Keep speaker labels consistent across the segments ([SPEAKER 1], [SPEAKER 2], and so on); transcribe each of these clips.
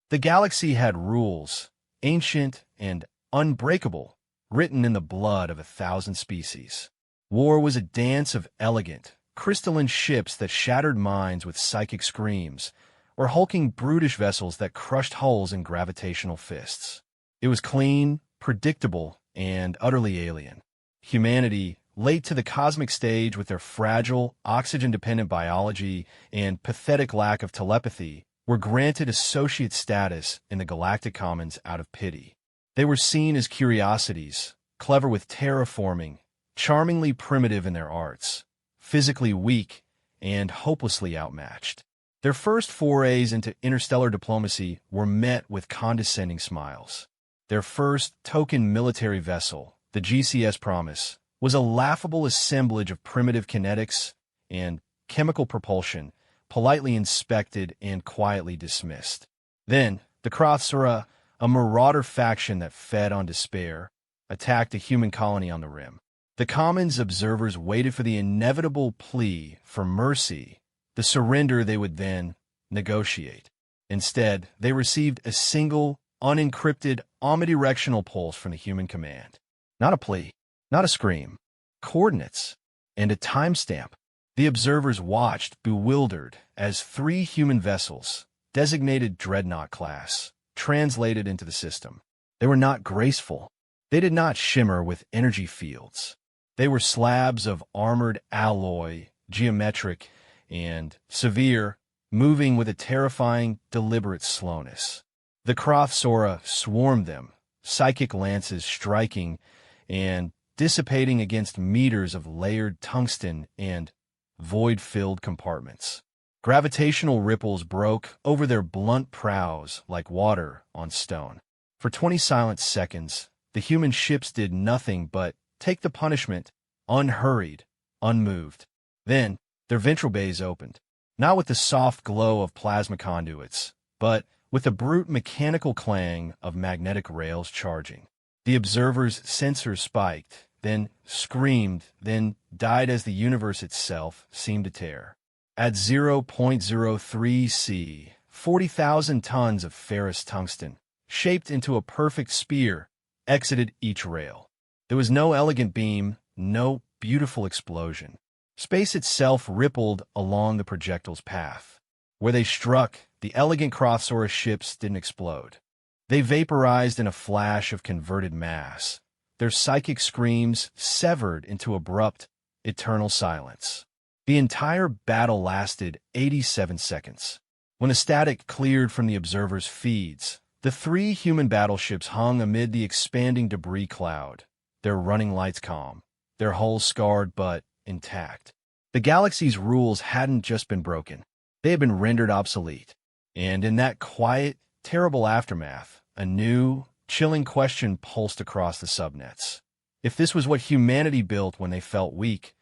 [SPEAKER 1] The galaxy had rules, ancient and unbreakable, written in the blood of 1,000 species. War was a dance of elegant, crystalline ships that shattered minds with psychic screams, or hulking brutish vessels that crushed hulls in gravitational fists. It was clean, predictable, and utterly alien. Humanity, late to the cosmic stage with their fragile, oxygen-dependent biology and pathetic lack of telepathy, were granted associate status in the Galactic Commons out of pity. They were seen as curiosities, clever with terraforming, charmingly primitive in their arts, physically weak, and hopelessly outmatched. Their first forays into interstellar diplomacy were met with condescending smiles. Their first token military vessel, the GCS Promise, was a laughable assemblage of primitive kinetics and chemical propulsion, politely inspected and quietly dismissed. Then, the Krothsura, a marauder faction that fed on despair, attacked a human colony on the rim. The Commons observers waited for the inevitable plea for mercy, the surrender they would then negotiate. Instead, they received a single, unencrypted, omnidirectional pulse from the human command. Not a plea, not a scream, coordinates, and a timestamp. The observers watched, bewildered, as 3 human vessels, designated Dreadnought class, translated into the system. They were not graceful. They did not shimmer with energy fields. They were slabs of armored alloy, geometric, and severe, moving with a terrifying, deliberate slowness. The Krothsora swarmed them, psychic lances striking and dissipating against meters of layered tungsten and void-filled compartments. Gravitational ripples broke over their blunt prows like water on stone. For 20 silent seconds, the human ships did nothing but take the punishment, unhurried, unmoved. Then, their ventral bays opened, not with the soft glow of plasma conduits, but with the brute mechanical clang of magnetic rails charging. The observers' sensors spiked, then screamed, then died as the universe itself seemed to tear. At 0.03 C, 40,000 tons of ferrous tungsten, shaped into a perfect spear, exited each rail. There was no elegant beam, no beautiful explosion. Space itself rippled along the projectile's path. Where they struck, the elegant Krothsora ships didn't explode. They vaporized in a flash of converted mass, their psychic screams severed into abrupt, eternal silence. The entire battle lasted 87 seconds. When the static cleared from the observers' feeds, the 3 human battleships hung amid the expanding debris cloud, their running lights calm, their hulls scarred but intact. The galaxy's rules hadn't just been broken. They had been rendered obsolete. And in that quiet, terrible aftermath, a new, chilling question pulsed across the subnets. If this was what humanity built when they felt weak,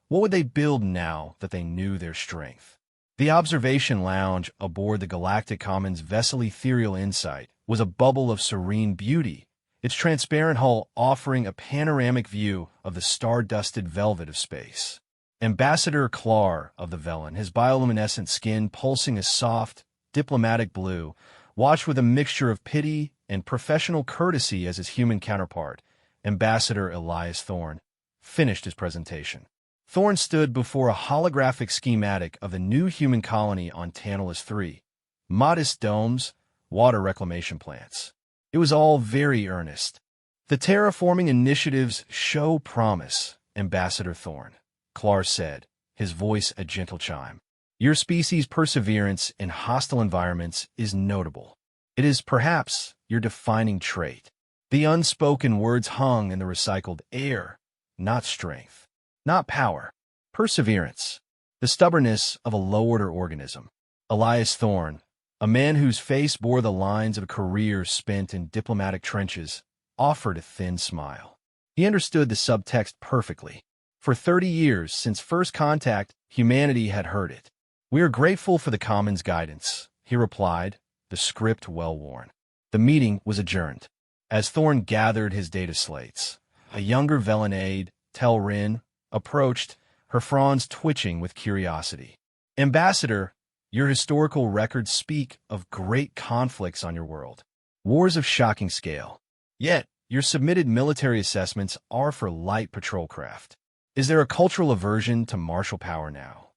[SPEAKER 1] what would they build now that they knew their strength? The observation lounge aboard the Galactic Commons vessel Ethereal Insight was a bubble of serene beauty, its transparent hull offering a panoramic view of the star-dusted velvet of space. Ambassador Klar of the Velen, his bioluminescent skin pulsing a soft, diplomatic blue, watched with a mixture of pity and professional courtesy as his human counterpart, Ambassador Elias Thorne, finished his presentation. Thorne stood before a holographic schematic of the new human colony on Tantalus 3, modest domes, water reclamation plants. It was all very earnest. The terraforming initiatives show promise, Ambassador Thorne, Klar said, his voice a gentle chime. Your species' perseverance in hostile environments is notable. It is perhaps your defining trait. The unspoken words hung in the recycled air, not strength, not power, perseverance, the stubbornness of a low-order organism. Elias Thorne, a man whose face bore the lines of a career spent in diplomatic trenches, offered a thin smile. He understood the subtext perfectly. For 30 years since first contact, humanity had heard it. We are grateful for the Commons' guidance, he replied, the script well-worn. The meeting was adjourned. As Thorne gathered his data slates, a younger Velenade, Tel Rin, approached, her fronds twitching with curiosity. Ambassador, Your historical records speak of great conflicts on your world, wars of shocking scale. Yet, your submitted military assessments are for light patrol craft. Is there a cultural aversion to martial power now?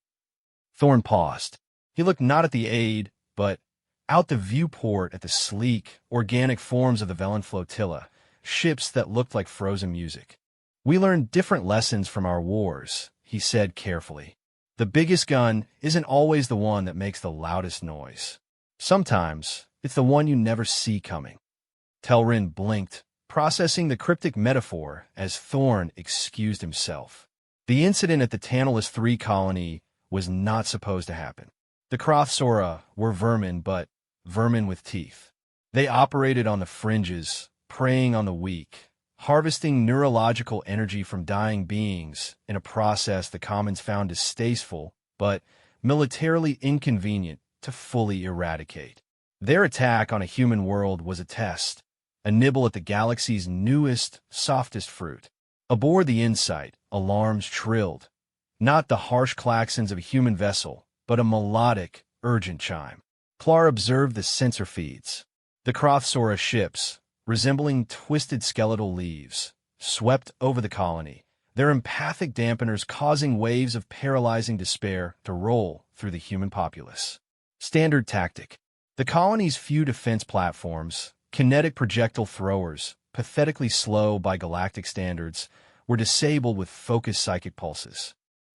[SPEAKER 1] Thorne paused. He looked not at the aide, but out the viewport at the sleek, organic forms of the Velen flotilla, ships that looked like frozen music. We learned different lessons from our wars, he said carefully. The biggest gun isn't always the one that makes the loudest noise. Sometimes, it's the one you never see coming. Telrin blinked, processing the cryptic metaphor as Thorne excused himself. The incident at the Tantalus 3 colony was not supposed to happen. The Krothsora were vermin, but vermin with teeth. They operated on the fringes, preying on the weak, harvesting neurological energy from dying beings in a process the Commons found distasteful, but militarily inconvenient to fully eradicate. Their attack on a human world was a test, a nibble at the galaxy's newest, softest fruit. Aboard the Insight, alarms trilled, not the harsh claxons of a human vessel, but a melodic, urgent chime. Klar observed the sensor feeds. The Krothsora ships, resembling twisted skeletal leaves, swept over the colony, their empathic dampeners causing waves of paralyzing despair to roll through the human populace. Standard tactic. The colony's few defense platforms, kinetic projectile throwers, pathetically slow by galactic standards, were disabled with focused psychic pulses.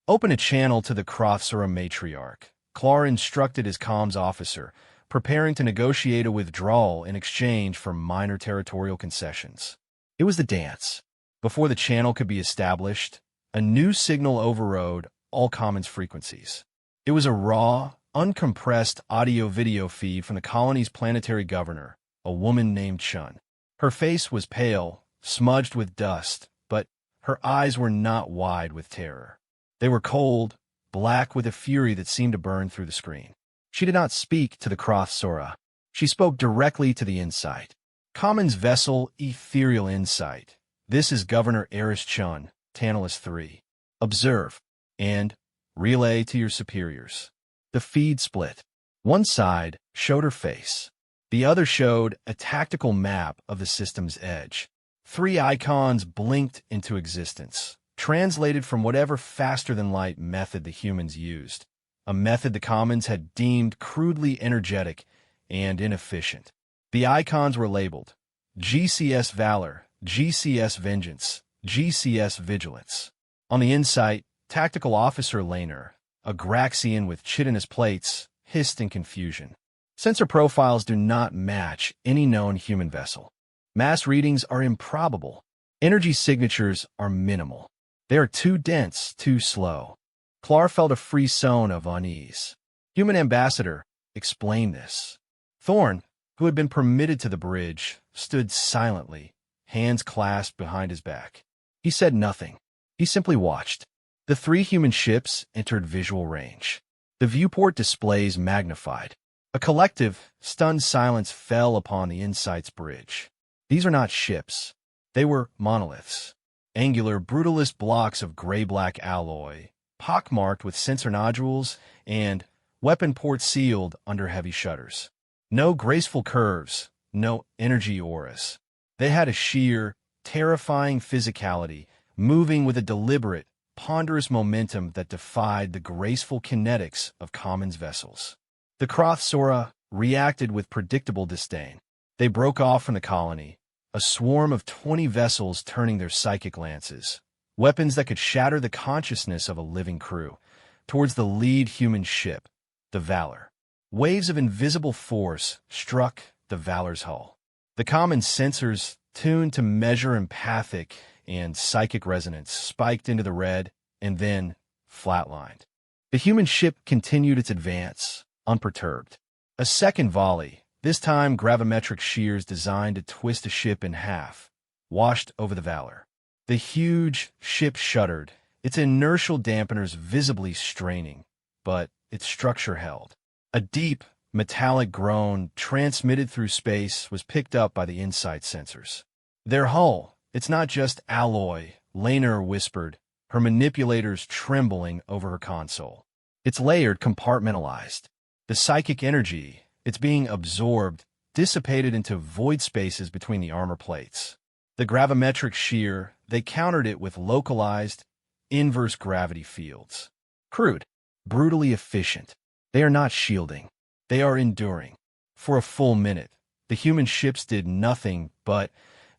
[SPEAKER 1] Open a channel to the Krothsora matriarch, Klar instructed his comms officer, preparing to negotiate a withdrawal in exchange for minor territorial concessions. It was the dance. Before the channel could be established, a new signal overrode all Commons frequencies. It was a raw, uncompressed audio-video feed from the colony's planetary governor, a woman named Chun. Her face was pale, smudged with dust, but her eyes were not wide with terror. They were cold, black with a fury that seemed to burn through the screen. She did not speak to the Krothsora. She spoke directly to the Insight. Commons vessel, ethereal Insight. This is Governor Eris Chun, Tantalus 3. Observe, and relay to your superiors. The feed split. One side showed her face. The other showed a tactical map of the system's edge. 3 icons blinked into existence, translated from whatever faster-than-light method the humans used, a method the Commons had deemed crudely energetic and inefficient. The icons were labeled GCS Valor, GCS Vengeance, GCS Vigilance. On the Insight, Tactical Officer Laner, a Graxian with chitinous plates, hissed in confusion. Sensor profiles do not match any known human vessel. Mass readings are improbable. Energy signatures are minimal. They are too dense, too slow. Klar felt a frisson of unease. Human Ambassador, explain this. Thorne, who had been permitted to the bridge, stood silently, hands clasped behind his back. He said nothing. He simply watched. The 3 human ships entered visual range. The viewport displays magnified. A collective, stunned silence fell upon the Insight's bridge. These are not ships. They were monoliths. Angular, brutalist blocks of gray-black alloy, pockmarked with sensor nodules and weapon ports sealed under heavy shutters. No graceful curves, no energy auras. They had a sheer, terrifying physicality, moving with a deliberate, ponderous momentum that defied the graceful kinetics of Commons vessels. The Krothsora reacted with predictable disdain. They broke off from the colony, a swarm of 20 vessels turning their psychic lances, weapons that could shatter the consciousness of a living crew, towards the lead human ship, the Valor. Waves of invisible force struck the Valor's hull. The common sensors, tuned to measure empathic and psychic resonance, spiked into the red and then flatlined. The human ship continued its advance, unperturbed. A second volley, this time gravimetric shears designed to twist a ship in half, washed over the Valor. The huge ship shuddered, its inertial dampeners visibly straining, but its structure held. A deep, metallic groan transmitted through space was picked up by the Insight sensors. Their hull, it's not just alloy, Laner whispered, her manipulators trembling over her console. It's layered, compartmentalized. The psychic energy, it's being absorbed, dissipated into void spaces between the armor plates. The gravimetric shear, they countered it with localized, inverse gravity fields. Crude, brutally efficient. They are not shielding. They are enduring. For a full minute, the human ships did nothing but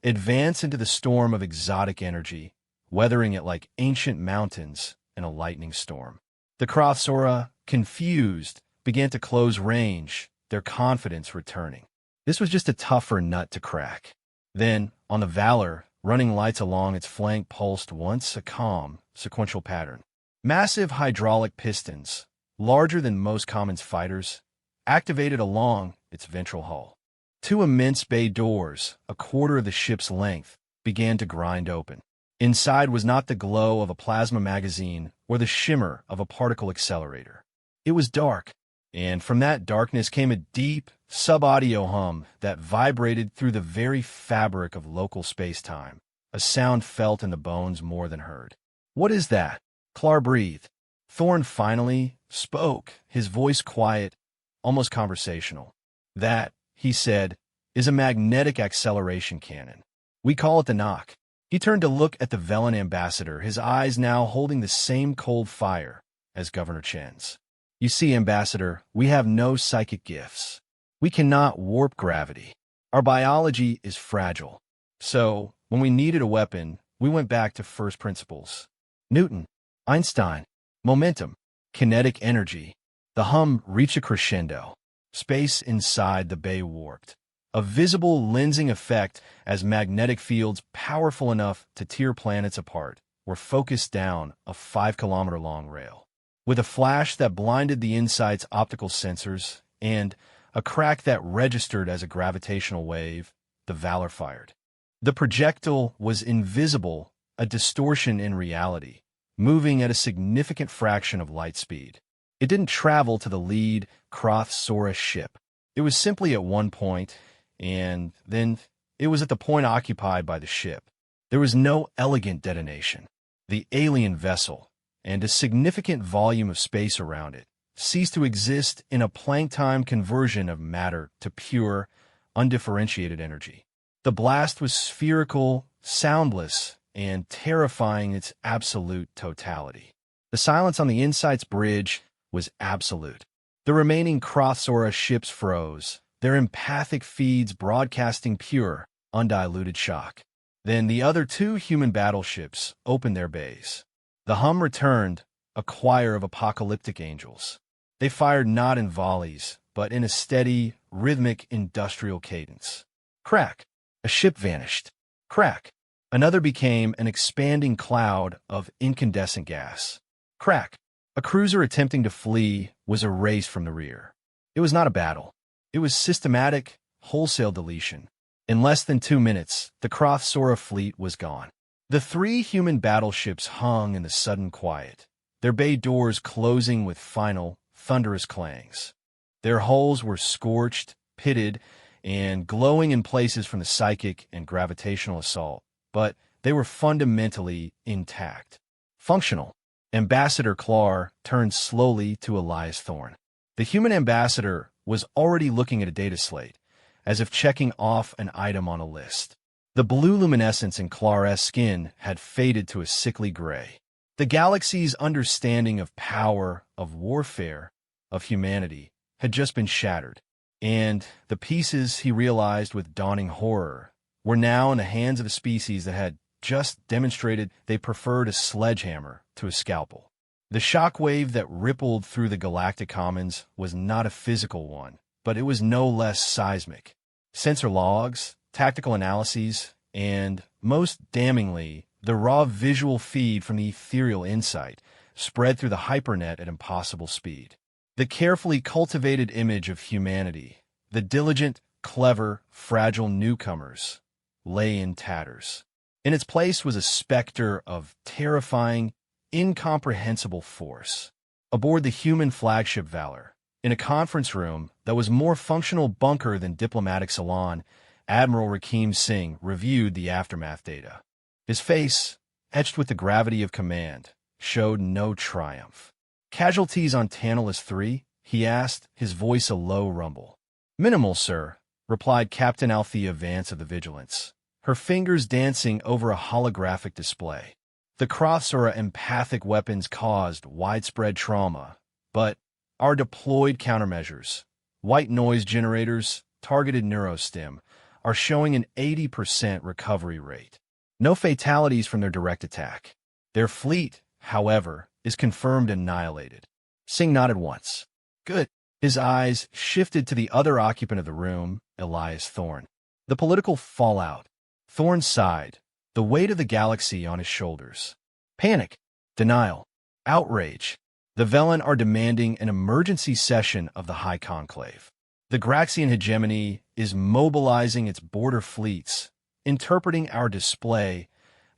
[SPEAKER 1] advance into the storm of exotic energy, weathering it like ancient mountains in a lightning storm. The Krothsora, confused, began to close range, their confidence returning. This was just a tougher nut to crack. Then, on the Valor, running lights along its flank pulsed once a calm, sequential pattern. Massive hydraulic pistons, larger than most Commons fighters, activated along its ventral hull. Two immense bay doors, a quarter of the ship's length, began to grind open. Inside was not the glow of a plasma magazine or the shimmer of a particle accelerator. It was dark, and from that darkness came a deep, sub-audio hum that vibrated through the very fabric of local space-time, a sound felt in the bones more than heard. "What is that?" Clar breathed. Thorn finally spoke, his voice quiet, almost conversational. "That," he said, "is a magnetic acceleration cannon. We call it the knock." He turned to look at the Velen ambassador, his eyes now holding the same cold fire as Governor Chen's. "You see, Ambassador, we have no psychic gifts. We cannot warp gravity. Our biology is fragile. So, when we needed a weapon, we went back to first principles. Newton, Einstein, momentum, kinetic energy." The hum reached a crescendo. Space inside the bay warped. A visible lensing effect as magnetic fields powerful enough to tear planets apart were focused down a 5-kilometer-long rail. With a flash that blinded the InSight's optical sensors and a crack that registered as a gravitational wave, the Valor fired. The projectile was invisible, a distortion in reality, moving at a significant fraction of light speed. It didn't travel to the lead Krothsora ship. It was simply at one point, and then it was at the point occupied by the ship. There was no elegant detonation. The alien vessel, and a significant volume of space around it, ceased to exist in a Planck-time conversion of matter to pure, undifferentiated energy. The blast was spherical, soundless, and terrifying its absolute totality. The silence on the InSight's bridge was absolute. The remaining Krothsora ships froze, their empathic feeds broadcasting pure, undiluted shock. Then the other two human battleships opened their bays. The hum returned, a choir of apocalyptic angels. They fired not in volleys, but in a steady, rhythmic, industrial cadence. Crack! A ship vanished. Crack! Another became an expanding cloud of incandescent gas. Crack! A cruiser attempting to flee was erased from the rear. It was not a battle. It was systematic, wholesale deletion. In less than 2 minutes, the Krothsora fleet was gone. The 3 human battleships hung in the sudden quiet, their bay doors closing with final, thunderous clangs. Their hulls were scorched, pitted, and glowing in places from the psychic and gravitational assault, but they were fundamentally intact. Functional. Ambassador Clar turned slowly to Elias Thorne. The human ambassador was already looking at a data slate, as if checking off an item on a list. The blue luminescence in Clar's skin had faded to a sickly gray. The galaxy's understanding of power, of warfare, of humanity had just been shattered, and the pieces, he realized with dawning horror, were now in the hands of a species that had just demonstrated they preferred a sledgehammer to a scalpel. The shockwave that rippled through the galactic commons was not a physical one, but it was no less seismic. Sensor logs, tactical analyses, and, most damningly, the raw visual feed from the ethereal InSight spread through the hypernet at impossible speed. The carefully cultivated image of humanity, the diligent, clever, fragile newcomers, lay in tatters. In its place was a specter of terrifying, incomprehensible force. Aboard the human flagship Valor, in a conference room that was more functional bunker than diplomatic salon, Admiral Rakeem Singh reviewed the aftermath data. His face, etched with the gravity of command, showed no triumph. "Casualties on Tantalus 3, he asked, his voice a low rumble. "Minimal, sir," replied Captain Althea Vance of the Vigilance, her fingers dancing over a holographic display. The Crothsora empathic weapons caused widespread trauma, but our deployed countermeasures, white noise generators, targeted neurostim, are showing an 80% recovery rate. No fatalities from their direct attack. Their fleet, however, is confirmed annihilated. Singh nodded once. Good. His eyes shifted to the other occupant of the room, Elias Thorne. The political fallout. Thorne sighed, the weight of the galaxy on his shoulders. Panic, denial, outrage. The Velen are demanding an emergency session of the High Conclave. The Graxian hegemony is mobilizing its border fleets, interpreting our display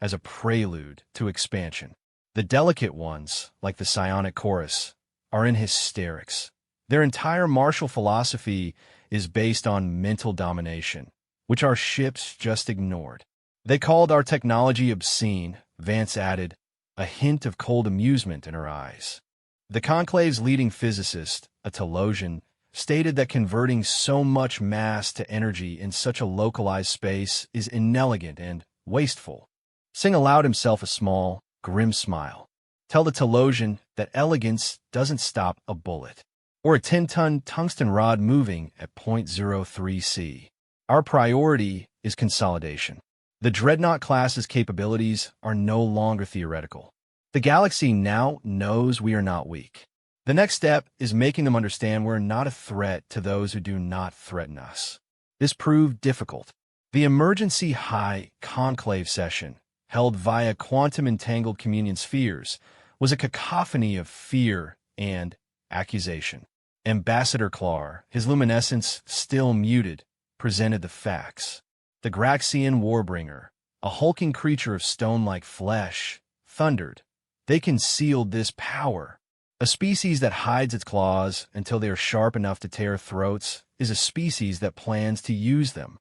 [SPEAKER 1] as a prelude to expansion. The delicate ones, like the psionic chorus, are in hysterics. Their entire martial philosophy is based on mental domination, which our ships just ignored. They called our technology obscene, Vance added, a hint of cold amusement in her eyes. The Conclave's leading physicist, a Telosian, stated that converting so much mass to energy in such a localized space is inelegant and wasteful. Singh allowed himself a small, grim smile. Tell the Telosian that elegance doesn't stop a bullet, or a 10-ton tungsten rod moving at 0.03 C. Our priority is consolidation. The Dreadnought class's capabilities are no longer theoretical. The galaxy now knows we are not weak. The next step is making them understand we're not a threat to those who do not threaten us. This proved difficult. The emergency High Conclave session, held via quantum-entangled communion spheres, was a cacophony of fear and accusation. Ambassador Clar, his luminescence still muted, presented the facts. The Graxian Warbringer, a hulking creature of stone-like flesh, thundered. They concealed this power. A species that hides its claws until they are sharp enough to tear throats is a species that plans to use them.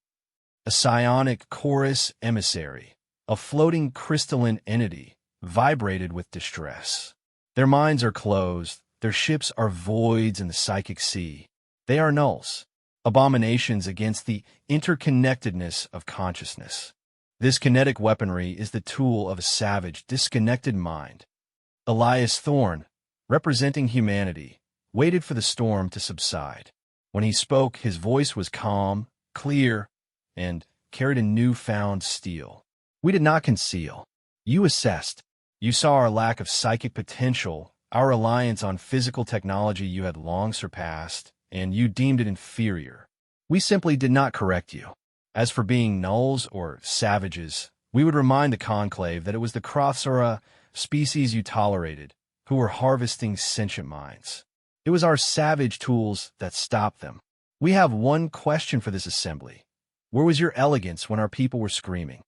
[SPEAKER 1] A psionic chorus emissary, a floating crystalline entity, vibrated with distress. Their minds are closed, their ships are voids in the psychic sea. They are nulls, abominations against the interconnectedness of consciousness. This kinetic weaponry is the tool of a savage, disconnected mind. Elias Thorne, representing humanity, waited for the storm to subside. When he spoke, his voice was calm, clear, and carried a newfound steel. We did not conceal. You assessed. You saw our lack of psychic potential, our reliance on physical technology you had long surpassed, and you deemed it inferior. We simply did not correct you. As for being nulls or savages, we would remind the Conclave that it was the Crothsora species you tolerated, who were harvesting sentient minds. It was our savage tools that stopped them. We have one question for this assembly. Where was your elegance when our people were screaming?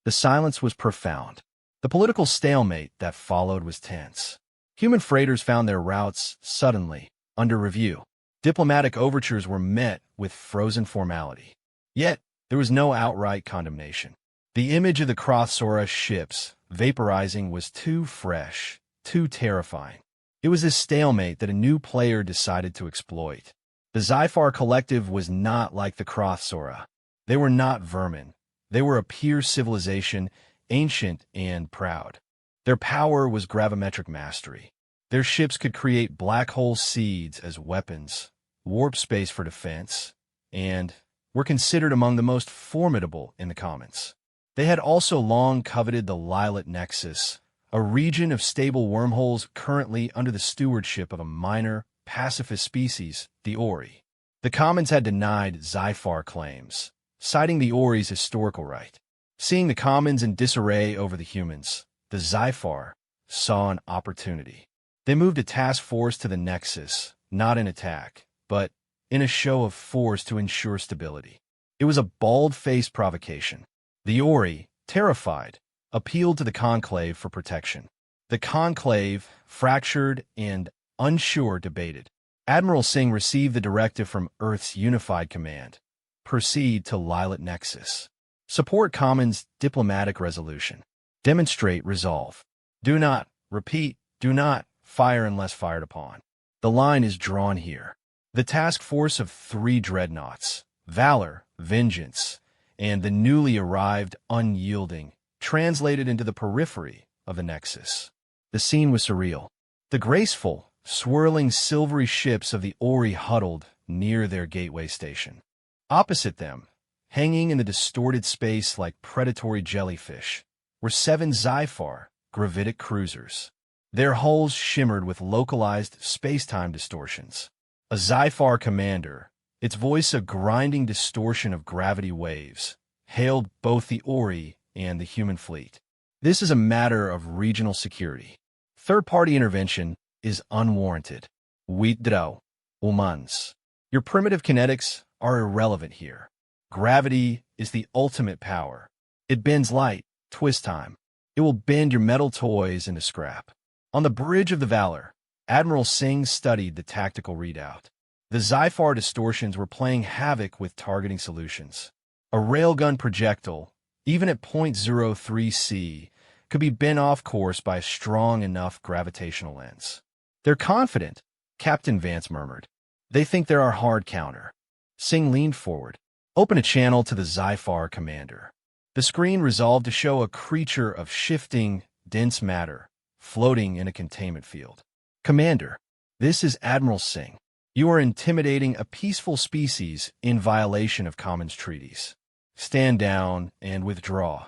[SPEAKER 1] The silence was profound. The political stalemate that followed was tense. Human freighters found their routes suddenly, under review. Diplomatic overtures were met with frozen formality. Yet, there was no outright condemnation. The image of the Crothsora ships vaporizing was too fresh, too terrifying. It was this stalemate that a new player decided to exploit. The Zyphar Collective was not like the Crothsora. They were not vermin. They were a pure civilization, ancient and proud. Their power was gravimetric mastery. Their ships could create black hole seeds as weapons, warp space for defense, and were considered among the most formidable in the Commons. They had also long coveted the Lilat Nexus, a region of stable wormholes currently under the stewardship of a minor, pacifist species, the Ori. The Commons had denied Zyphar claims, citing the Ori's historical right. Seeing the Commons in disarray over the humans, the Zyphar saw an opportunity. They moved a task force to the Nexus, not in attack, but in a show of force to ensure stability. It was a bald-faced provocation. The Ori, terrified, appealed to the Conclave for protection. The Conclave, fractured and unsure, debated. Admiral Singh received the directive from Earth's Unified Command. Proceed to Lilat Nexus. Support Commons' diplomatic resolution. Demonstrate resolve. Do not, repeat, do not, fire unless fired upon. The line is drawn here. The task force of 3 dreadnoughts, Valor, Vengeance, and the newly arrived Unyielding, translated into the periphery of the Nexus. The scene was surreal. The graceful, swirling silvery ships of the Ori huddled near their gateway station. Opposite them, hanging in the distorted space like predatory jellyfish, were 7 Zyphar gravitic cruisers. Their hulls shimmered with localized space-time distortions. A Zyphar commander, its voice a grinding distortion of gravity waves, hailed both the Ori and the human fleet. This is a matter of regional security. Third-party intervention is unwarranted. Withdraw, humans. Your primitive kinetics are irrelevant here. Gravity is the ultimate power. It bends light, twist time. It will bend your metal toys into scrap. On the bridge of the Valor, Admiral Singh studied the tactical readout. The Zyphar distortions were playing havoc with targeting solutions. A railgun projectile, even at 0.03 C, could be bent off course by a strong enough gravitational lens. They're confident, Captain Vance murmured. They think they're our hard counter. Singh leaned forward. Open a channel to the Zyphar commander. The screen resolved to show a creature of shifting, dense matter, floating in a containment field. Commander, this is Admiral Singh. You are intimidating a peaceful species in violation of Commons treaties. Stand down and withdraw.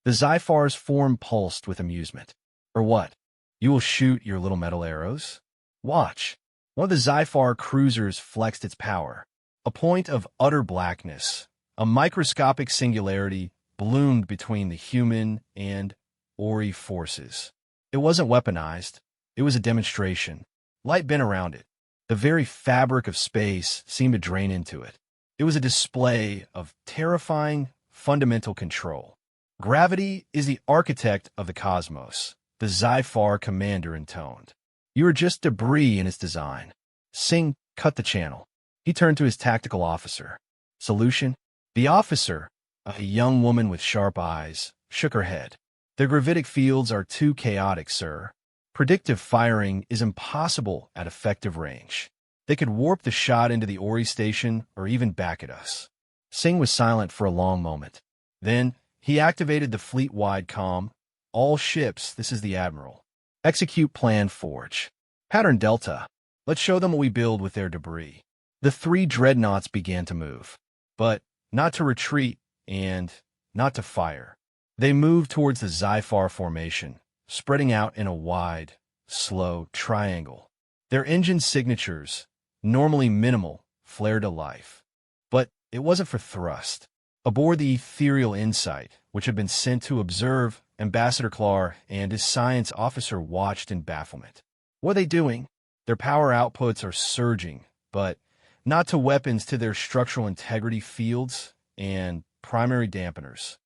[SPEAKER 1] The Zyphar's form pulsed with amusement. Or what? You will shoot your little metal arrows? Watch. One of the Zyphar cruisers flexed its power. A point of utter blackness, a microscopic singularity, bloomed between the human and Ori forces. It wasn't weaponized. It was a demonstration. Light bent around it. The very fabric of space seemed to drain into it. It was a display of terrifying, fundamental control. Gravity is the architect of the cosmos, the Zyphar commander intoned. You are just debris in its design. Singh cut the channel. He turned to his tactical officer. Solution? The officer, a young woman with sharp eyes, shook her head. The gravitic fields are too chaotic, sir. Predictive firing is impossible at effective range. They could warp the shot into the Ori station or even back at us. Singh was silent for a long moment. Then he activated the fleet-wide comm. All ships, this is the Admiral. Execute Plan Forge. Pattern Delta. Let's show them what we build with their debris. The 3 dreadnoughts began to move, but not to retreat and not to fire. They moved towards the Zyphar formation, spreading out in a wide, slow triangle. Their engine signatures, normally minimal, flared to life. But it wasn't for thrust. Aboard the ethereal Insight, which had been sent to observe, Ambassador Clar and his science officer watched in bafflement. What are they doing? Their power outputs are surging, but not to weapons, to their structural integrity fields and primary dampeners.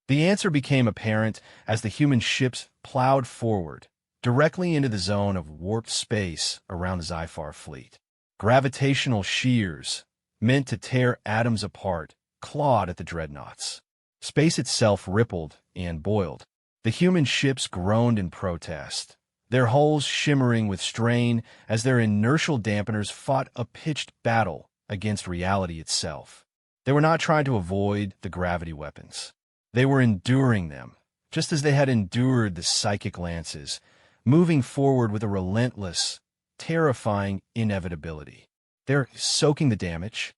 [SPEAKER 1] The answer became apparent as the human ships plowed forward, directly into the zone of warped space around the Zyphar fleet. Gravitational shears, meant to tear atoms apart, clawed at the dreadnoughts. Space itself rippled and boiled. The human ships groaned in protest, their hulls shimmering with strain as their inertial dampeners fought a pitched battle against reality itself. They were not trying to avoid the gravity weapons. They were enduring them, just as they had endured the psychic lances, moving forward with a relentless, terrifying inevitability. They're soaking the damage.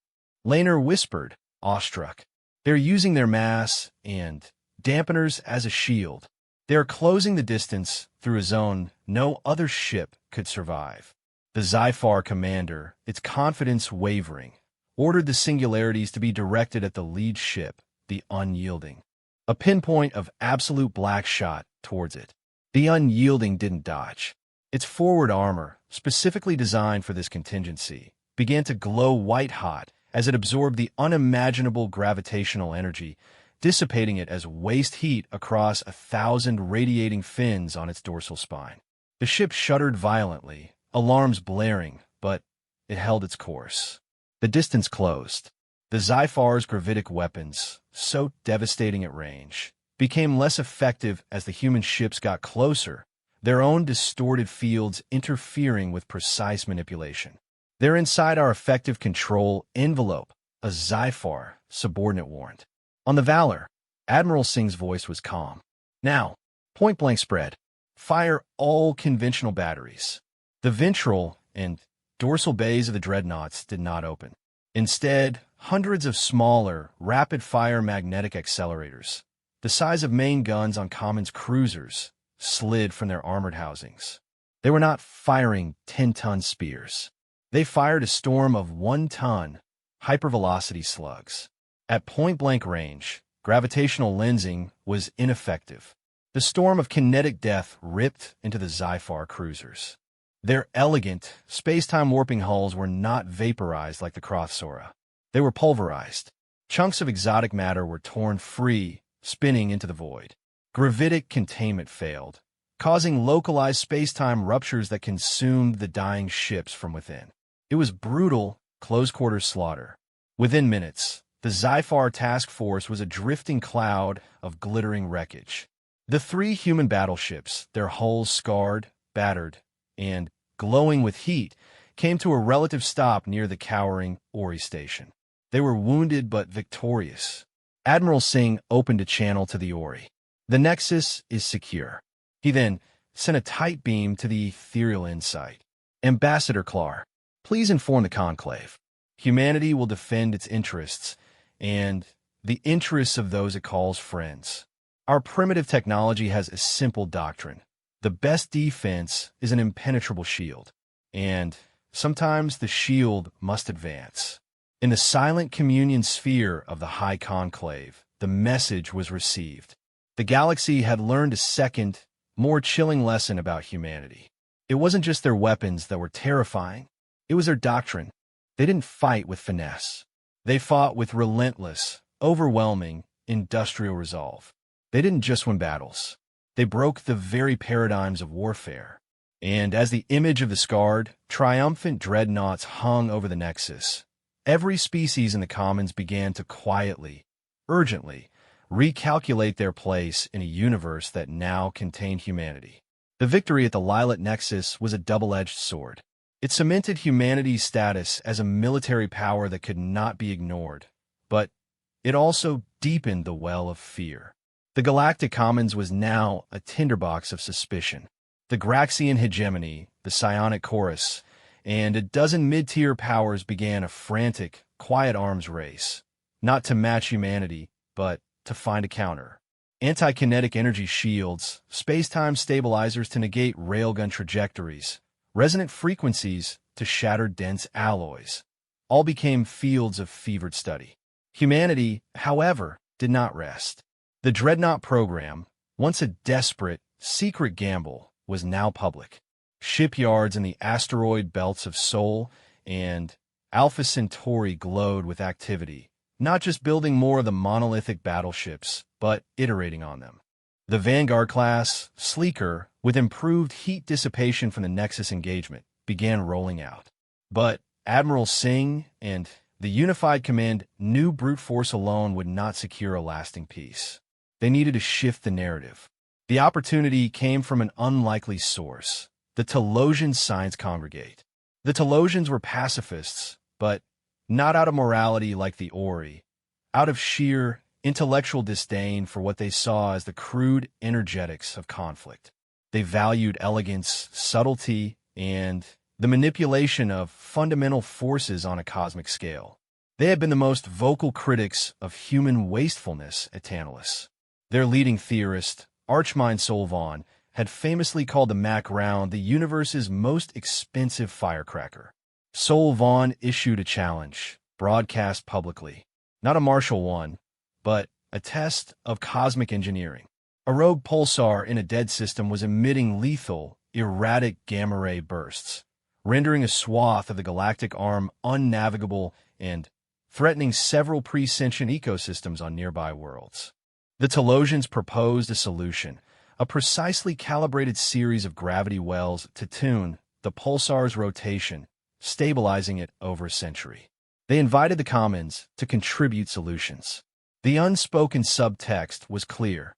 [SPEAKER 1] Laner whispered, awestruck. They're using their mass and dampeners as a shield. They're closing the distance through a zone no other ship could survive. The Zyphar commander, its confidence wavering, ordered the singularities to be directed at the lead ship, the Unyielding. A pinpoint of absolute black shot towards it. The Unyielding didn't dodge. Its forward armor, specifically designed for this contingency, began to glow white-hot as it absorbed the unimaginable gravitational energy, dissipating it as waste heat across 1,000 radiating fins on its dorsal spine. The ship shuddered violently, alarms blaring, but it held its course. The distance closed. The Zyphar's gravitic weapons, so devastating at range, became less effective as the human ships got closer, their own distorted fields interfering with precise manipulation. They're inside our effective control envelope, a Zyphar subordinate warned. On the Valor, Admiral Singh's voice was calm. Now, point-blank spread. Fire all conventional batteries. The ventral and dorsal bays of the dreadnoughts did not open. Instead, hundreds of smaller, rapid-fire magnetic accelerators, the size of main guns on Common's cruisers, slid from their armored housings. They were not firing 10-ton spears. They fired a storm of 1-ton, hypervelocity slugs. At point-blank range, gravitational lensing was ineffective. The storm of kinetic death ripped into the Zyphar cruisers. Their elegant, space-time warping hulls were not vaporized like the Krothsora. They were pulverized. Chunks of exotic matter were torn free, spinning into the void. Gravitic containment failed, causing localized space-time ruptures that consumed the dying ships from within. It was brutal, close-quarters slaughter. Within minutes, the Zyphar task force was a drifting cloud of glittering wreckage. The 3 human battleships, their hulls scarred, battered, and glowing with heat, came to a relative stop near the cowering Ori station. They were wounded but victorious. Admiral Singh opened a channel to the Ori. The Nexus is secure. He then sent a tight beam to the ethereal insight. Ambassador Clar, please inform the Conclave. Humanity will defend its interests, and the interests of those it calls friends. Our primitive technology has a simple doctrine. The best defense is an impenetrable shield, and sometimes the shield must advance. In the silent communion sphere of the High Conclave, the message was received. The galaxy had learned a second, more chilling lesson about humanity. It wasn't just their weapons that were terrifying. It was their doctrine. They didn't fight with finesse. They fought with relentless, overwhelming, industrial resolve. They didn't just win battles. They broke the very paradigms of warfare. And as the image of the scarred, triumphant dreadnoughts hung over the Nexus, every species in the Commons began to quietly, urgently, recalculate their place in a universe that now contained humanity. The victory at the Lilat Nexus was a double-edged sword. It cemented humanity's status as a military power that could not be ignored, but it also deepened the well of fear. The Galactic Commons was now a tinderbox of suspicion. The Graxian hegemony, the Psionic Chorus, and a dozen mid-tier powers began a frantic, quiet arms race, not to match humanity, but to find a counter. Anti-kinetic energy shields, space-time stabilizers to negate railgun trajectories, resonant frequencies to shatter dense alloys, all became fields of fevered study. Humanity, however, did not rest. The Dreadnought program, once a desperate, secret gamble, was now public. Shipyards in the asteroid belts of Sol and Alpha Centauri glowed with activity, not just building more of the monolithic battleships, but iterating on them. The Vanguard class, sleeker, with improved heat dissipation from the Nexus engagement, began rolling out. But Admiral Singh and the Unified Command knew brute force alone would not secure a lasting peace. They needed to shift the narrative. The opportunity came from an unlikely source, the Telosian Science Congregate. The Telosians were pacifists, but not out of morality like the Ori, out of sheer intellectual disdain for what they saw as the crude energetics of conflict. They valued elegance, subtlety, and the manipulation of fundamental forces on a cosmic scale. They had been the most vocal critics of human wastefulness at Tantalus. Their leading theorist, Archmind Solvon, had famously called the Mac round the universe's most expensive firecracker. Solvon issued a challenge, broadcast publicly. Not a martial one, but a test of cosmic engineering. A rogue pulsar in a dead system was emitting lethal, erratic gamma-ray bursts, rendering a swath of the galactic arm unnavigable and threatening several pre-sentient ecosystems on nearby worlds. The Telosians proposed a solution, a precisely calibrated series of gravity wells to tune the pulsar's rotation, stabilizing it over a century. They invited the Commons to contribute solutions. The unspoken subtext was clear.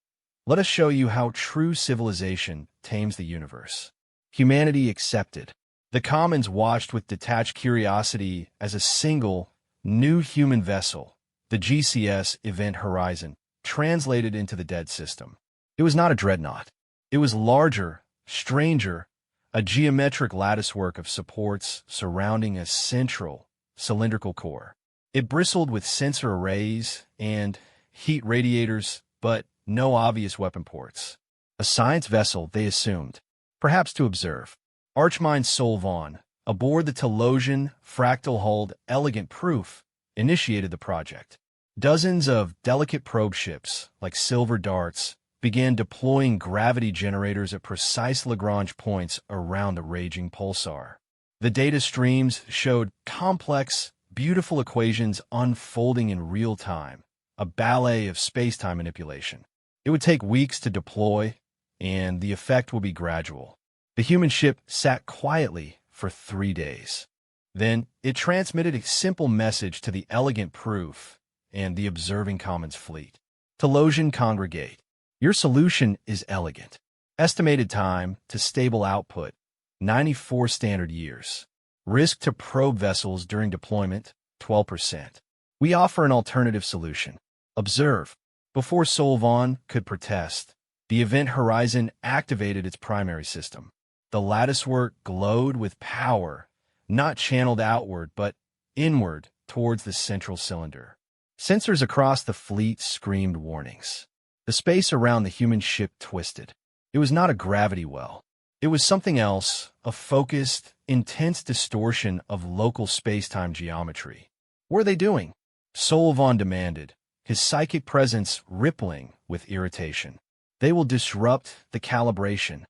[SPEAKER 1] Let us show you how true civilization tames the universe. Humanity accepted. The commons watched with detached curiosity as a single, new human vessel, the GCS Event Horizon, translated into the dead system. It was not a dreadnought. It was larger, stranger, a geometric latticework of supports surrounding a central, cylindrical core. It bristled with sensor arrays and heat radiators, but no obvious weapon ports. A science vessel, they assumed, perhaps to observe. Archmind Solvon, aboard the Telosian fractal-hulled Elegant Proof, initiated the project. Dozens of delicate probe ships, like silver darts, began deploying gravity generators at precise Lagrange points around the raging pulsar. The data streams showed complex, beautiful equations unfolding in real time, a ballet of space-time manipulation. It would take weeks to deploy, and the effect would be gradual. The human ship sat quietly for 3 days. Then it transmitted a simple message to the Elegant Proof and the observing Commons fleet. Telosian congregate. Your solution is elegant. Estimated time to stable output, 94 standard years. Risk to probe vessels during deployment, 12%. We offer an alternative solution. Observe. Before Solvon could protest, the Event Horizon activated its primary system. The latticework glowed with power, not channeled outward, but inward towards the central cylinder. Sensors across the fleet screamed warnings. The space around the human ship twisted. It was not a gravity well. It was something else, a focused, intense distortion of local space-time geometry. What are they doing? Solvon demanded, his psychic presence rippling with irritation. They will disrupt the calibration.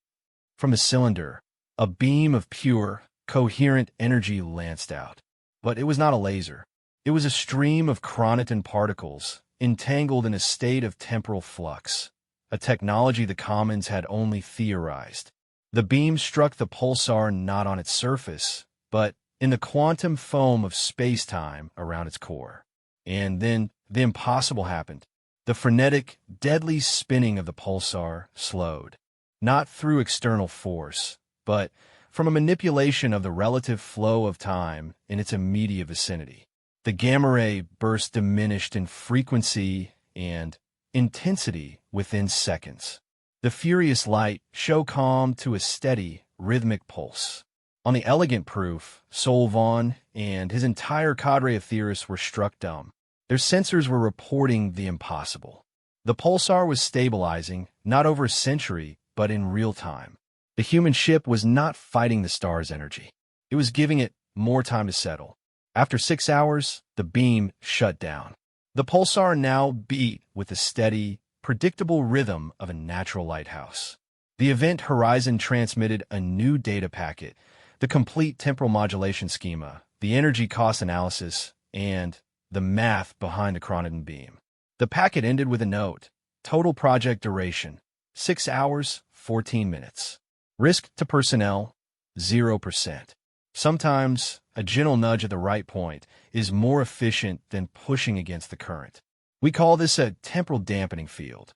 [SPEAKER 1] From the cylinder, a beam of pure, coherent energy lanced out. But it was not a laser. It was a stream of chronoton particles, entangled in a state of temporal flux, a technology the Commons had only theorized. The beam struck the pulsar not on its surface, but in the quantum foam of space-time around its core. And then the impossible happened. The frenetic, deadly spinning of the pulsar slowed, not through external force, but from a manipulation of the relative flow of time in its immediate vicinity. The gamma ray burst diminished in frequency and intensity within seconds. The furious light showed calm to a steady, rhythmic pulse. On the Elegant Proof, Solvon and his entire cadre of theorists were struck dumb. Their sensors were reporting the impossible. The pulsar was stabilizing, not over a century, but in real time. The human ship was not fighting the star's energy. It was giving it more time to settle. After 6 hours, the beam shut down. The pulsar now beat with the steady, predictable rhythm of a natural lighthouse. The Event Horizon transmitted a new data packet, the complete temporal modulation schema, the energy cost analysis, and the math behind the chronoton beam. The packet ended with a note: total project duration, 6 hours, 14 minutes. Risk to personnel, 0%. Sometimes, a gentle nudge at the right point is more efficient than pushing against the current. We call this a temporal dampening field.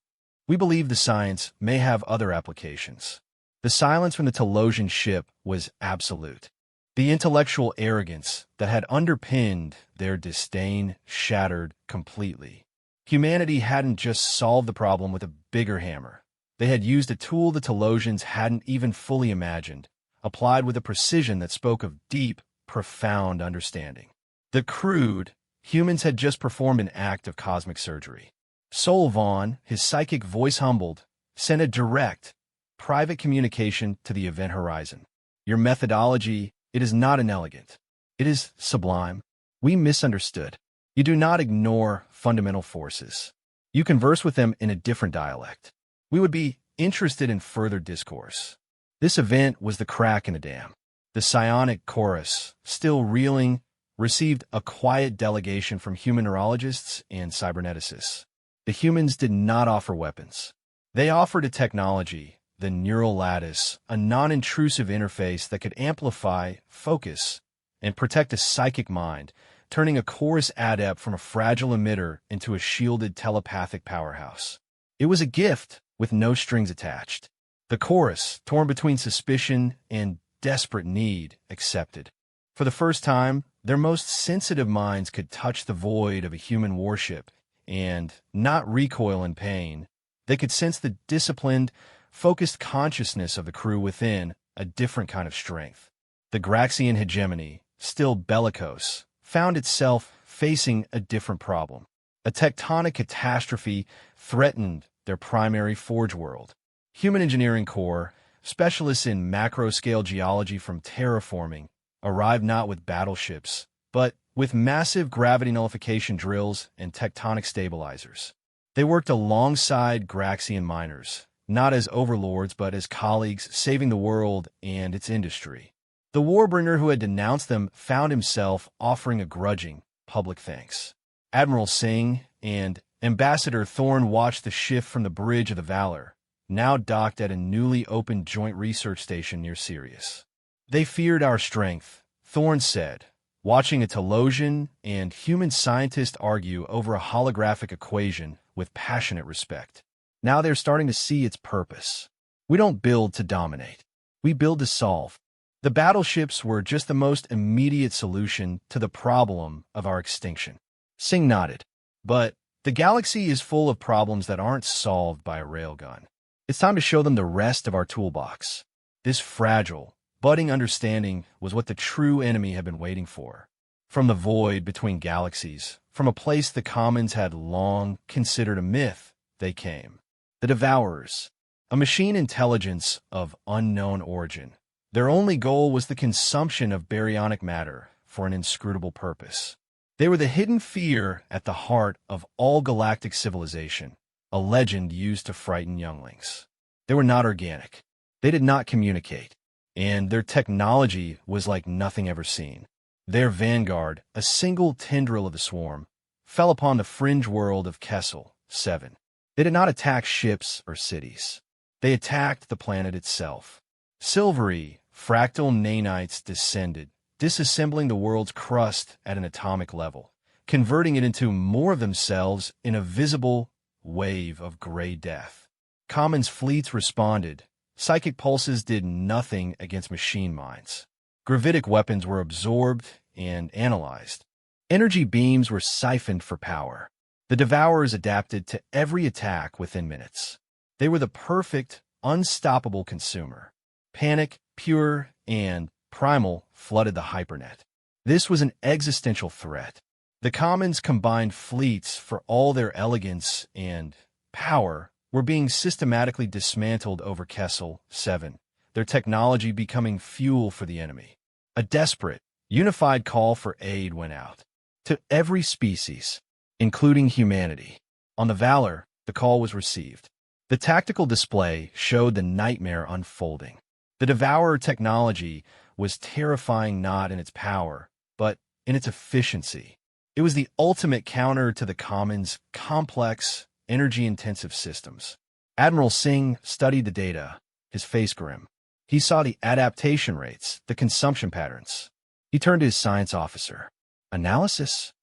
[SPEAKER 1] We believe the science may have other applications. The silence from the Telosian ship was absolute. The intellectual arrogance that had underpinned their disdain shattered completely. Humanity hadn't just solved the problem with a bigger hammer. They had used a tool the Telosians hadn't even fully imagined, applied with a precision that spoke of deep, profound understanding. The crude, humans had just performed an act of cosmic surgery. Solvon, his psychic voice humbled, sent a direct, private communication to the Event Horizon. Your methodology, it is not inelegant. It is sublime. We misunderstood. You do not ignore fundamental forces. You converse with them in a different dialect. We would be interested in further discourse. This event was the crack in the dam. The psionic chorus, still reeling, received a quiet delegation from human neurologists and cyberneticists. The humans did not offer weapons. They offered a technology, the neural lattice, a non-intrusive interface that could amplify, focus, and protect a psychic mind, turning a chorus adept from a fragile emitter into a shielded telepathic powerhouse. It was a gift with no strings attached. The chorus, torn between suspicion and desperate need, accepted. For the first time, their most sensitive minds could touch the void of a human warship and not recoil in pain. They could sense the disciplined, focused consciousness of the crew within, a different kind of strength. The Graxian hegemony, still bellicose, found itself facing a different problem. A tectonic catastrophe threatened their primary forge world. Human Engineering Corps, specialists in macro-scale geology from terraforming, arrived not with battleships, but with massive gravity nullification drills and tectonic stabilizers. They worked alongside Graxian miners, not as overlords but as colleagues saving the world and its industry. The warbringer who had denounced them found himself offering a grudging public thanks. Admiral Singh and Ambassador Thorne watched the shift from the bridge of the Valor, now docked at a newly opened joint research station near Sirius. They feared our strength, Thorne said, watching a Telosian and human scientist argue over a holographic equation with passionate respect. Now they're starting to see its purpose. We don't build to dominate. We build to solve. The battleships were just the most immediate solution to the problem of our extinction. Singh nodded. But the galaxy is full of problems that aren't solved by a railgun. It's time to show them the rest of our toolbox. This fragile, budding understanding was what the true enemy had been waiting for. From the void between galaxies, from a place the Commons had long considered a myth, they came. The Devourers, a machine intelligence of unknown origin. Their only goal was the consumption of baryonic matter for an inscrutable purpose. They were the hidden fear at the heart of all galactic civilization, a legend used to frighten younglings. They were not organic. They did not communicate, and their technology was like nothing ever seen. Their vanguard, a single tendril of the swarm, fell upon the fringe world of Kessel 7. They did not attack ships or cities. They attacked the planet itself. Silvery, fractal nanites descended, disassembling the world's crust at an atomic level, converting it into more of themselves in a visible wave of gray death. Commons fleets responded. Psychic pulses did nothing against machine minds. Gravitic weapons were absorbed and analyzed. Energy beams were siphoned for power. The Devourers adapted to every attack within minutes. They were the perfect, unstoppable consumer. Panic, pure, and primal flooded the hypernet. This was an existential threat. The Commons' combined fleets, for all their elegance and power, were being systematically dismantled over Kessel 7, their technology becoming fuel for the enemy. A desperate, unified call for aid went out to every species, including humanity. On the Valor, the call was received. The tactical display showed the nightmare unfolding. The Devourer technology was terrifying not in its power, but in its efficiency. It was the ultimate counter to the Commons' complex, energy-intensive systems. Admiral Singh studied the data, his face grim. He saw the adaptation rates, the consumption patterns. He turned to his science officer. Analysis?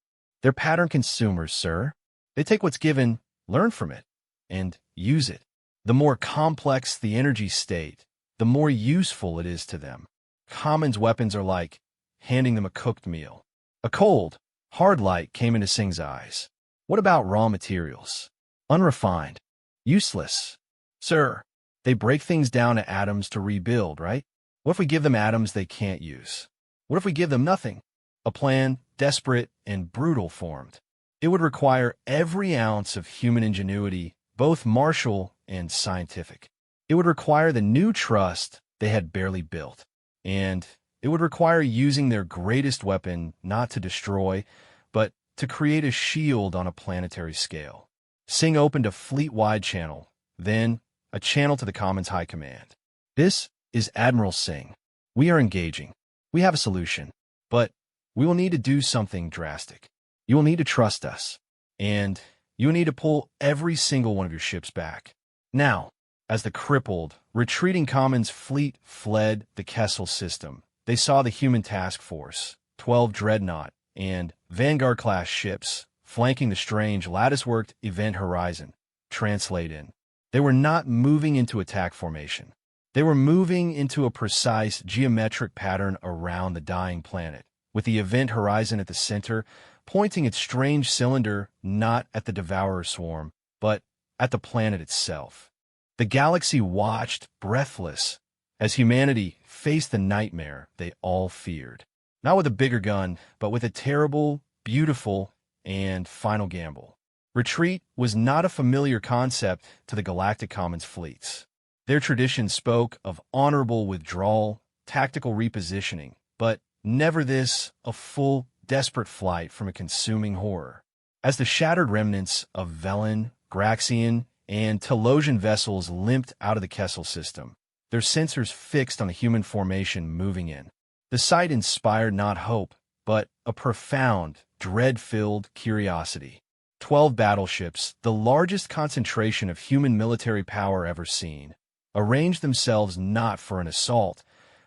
[SPEAKER 1] They're pattern consumers, sir. They take what's given, learn from it, and use it. The more complex the energy state, the more useful it is to them. Commons weapons are like handing them a cooked meal. A cold, hard light came into Singh's eyes. What about raw materials? Unrefined. Useless. Sir, they break things down to atoms to rebuild, right? What if we give them atoms they can't use? What if we give them nothing? A plan, desperate and brutal, formed. It would require every ounce of human ingenuity, both martial and scientific. It would require the new trust they had barely built. And it would require using their greatest weapon not to destroy, but to create a shield on a planetary scale. Singh opened a fleet-wide channel, then a channel to the Commons High Command. This is Admiral Singh. We are engaging. We have a solution, but we will need to do something drastic. You will need to trust us, and you will need to pull every single one of your ships back. Now, as the crippled, retreating Commons fleet fled the Kessel system, they saw the human task force, 12 Dreadnought and Vanguard-class ships, flanking the strange lattice-worked Event Horizon, translate in. They were not moving into attack formation. They were moving into a precise geometric pattern around the dying planet, with the event horizon at the center, pointing its strange cylinder not at the Devourer swarm, but at the planet itself. The galaxy watched, breathless, as humanity faced the nightmare they all feared. Not with a bigger gun, but with a terrible, beautiful, and final gamble. Retreat was not a familiar concept to the Galactic Commons fleets. Their tradition spoke of honorable withdrawal, tactical repositioning, but never this, a full, desperate flight from a consuming horror. As the shattered remnants of Velen, Graxian, and Telosian vessels limped out of the Kessel system, their sensors fixed on the human formation moving in. The sight inspired not hope, but a profound, dread-filled curiosity. 12 battleships, the largest concentration of human military power ever seen, arranged themselves not for an assault,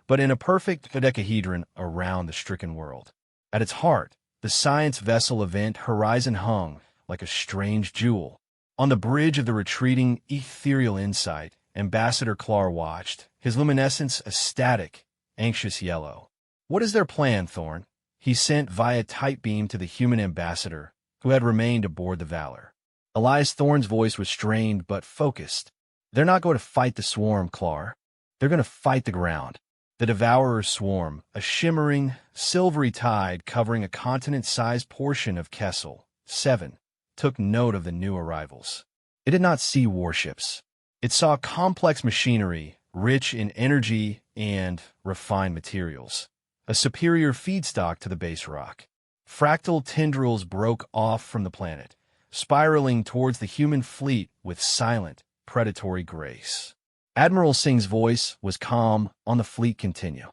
[SPEAKER 1] but in a perfect dodecahedron around the stricken world. At its heart, the science vessel event horizon hung like a strange jewel. On the bridge of the retreating ethereal insight, Ambassador Clar watched, his luminescence a static, anxious yellow. "What is their plan, Thorn?" he sent via tight beam to the human ambassador, who had remained aboard the Valor. Elias Thorn's voice was strained but focused. "They're not going to fight the swarm, Clar. They're going to fight the ground." The Devourer swarm, a shimmering, silvery tide covering a continent-sized portion of Kessel, 7, took note of the new arrivals. It did not see warships. It saw complex machinery, rich in energy and refined materials, a superior feedstock to the base rock. Fractal tendrils broke off from the planet, spiraling towards the human fleet with silent, predatory grace. Admiral Singh's voice was calm on the fleet continue.